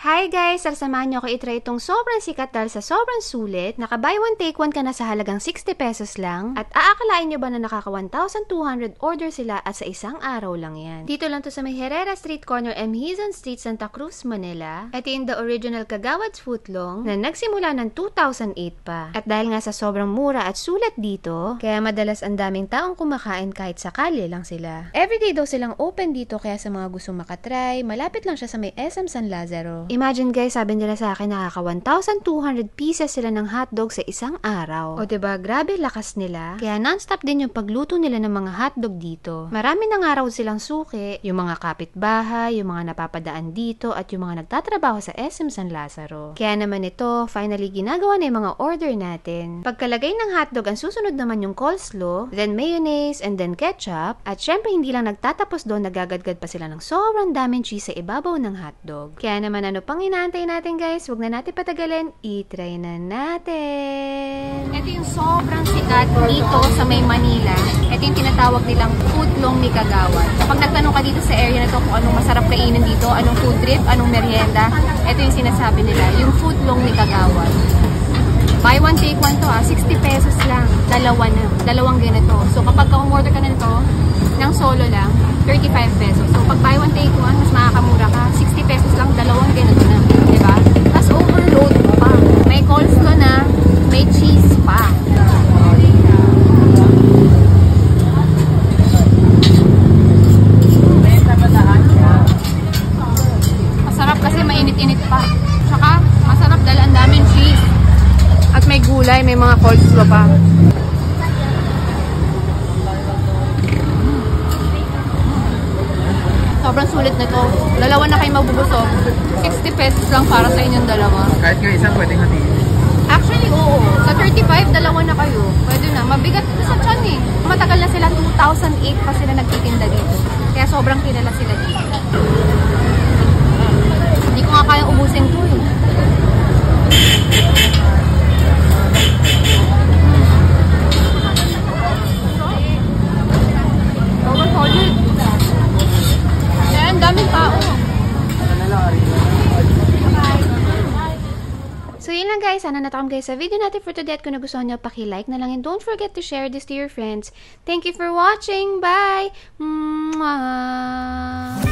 Hi guys! Samahan niyo ako itry itong sobrang sikat dahil sa sobrang sulit. Naka buy one take one ka na sa halagang 60 pesos lang. At aakalain niyo ba na nakaka 1,200 order sila at sa isang araw lang yan. Dito lang to sa may Herrera Street Corner, M. Hizon Street, Santa Cruz, Manila. Ito yung the original Kagawad's Footlong na nagsimula ng 2008 pa. At dahil nga sa sobrang mura at sulat dito, kaya madalas ang daming taong kumakain kahit sakali lang sila. Everyday daw silang open dito kaya sa mga gustong makatry, malapit lang siya sa may SM San Lazaro. Imagine guys, sabi nila sa akin nakaka 1,200 pieces sila ng hotdog sa isang araw. O diba, grabe lakas nila. Kaya non-stop din yung pagluto nila ng mga hotdog dito. Marami na nga raw silang suki, yung mga kapitbahay, yung mga napapadaan dito, at yung mga nagtatrabaho sa SM San Lazaro. Kaya naman ito, finally ginagawa na yung mga order natin. Pagkalagay ng hotdog, ang susunod naman yung coleslaw, then mayonnaise, and then ketchup. At syempre hindi lang nagtatapos doon, nagagadgad pa sila ng sobrang daming cheese sa ibabaw ng hotdog. Kaya naman ano pang inaantay natin guys, huwag na natin patagalin, i-try na natin. Ito yung sobrang sikat dito sa may Manila. Ito yung tinatawag nilang footlong ni Kagawad. Kapag nagtanong ka dito sa area na to kung anong masarap kainin dito, anong food trip, anong merienda, ito yung sinasabi nila, yung footlong ni Kagawad. Buy one take one to 60 pesos lang. Dalawang ganito. So kapag ka-order ka na nito, ng solo lang, 35 pesos. So pag buy one take one, mas makakamura ka. 60 pesos lang, dalawang ganito na. Diba? Tapos overload pa. May coleslaw na, may cheese pa. Masarap kasi mainit-init pa. Tsaka masarap dahil ang daming cheese. At may gulay, may mga coleslaw pa. Sobrang sulit nito. Dalawa na kayo mabubusog. 60 pesos lang para sa inyong dalawa. Kahit nga isa pwedeng hatiin. Actually, oo. Sa 35, dalawa na kayo. Pwede na. Mabigat na sa tiyan eh. Matagal na sila. 2008 pa sila nagtitinda dito. Kaya sobrang kilala sila dito. Hindi ko nga kayang ubusin ko eh. So yun lang guys, sana natakam kayo sa video natin for today at kung nagustuhan nyo, paki-like na lang and don't forget to share this to your friends. Thank you for watching. Bye! Mwah!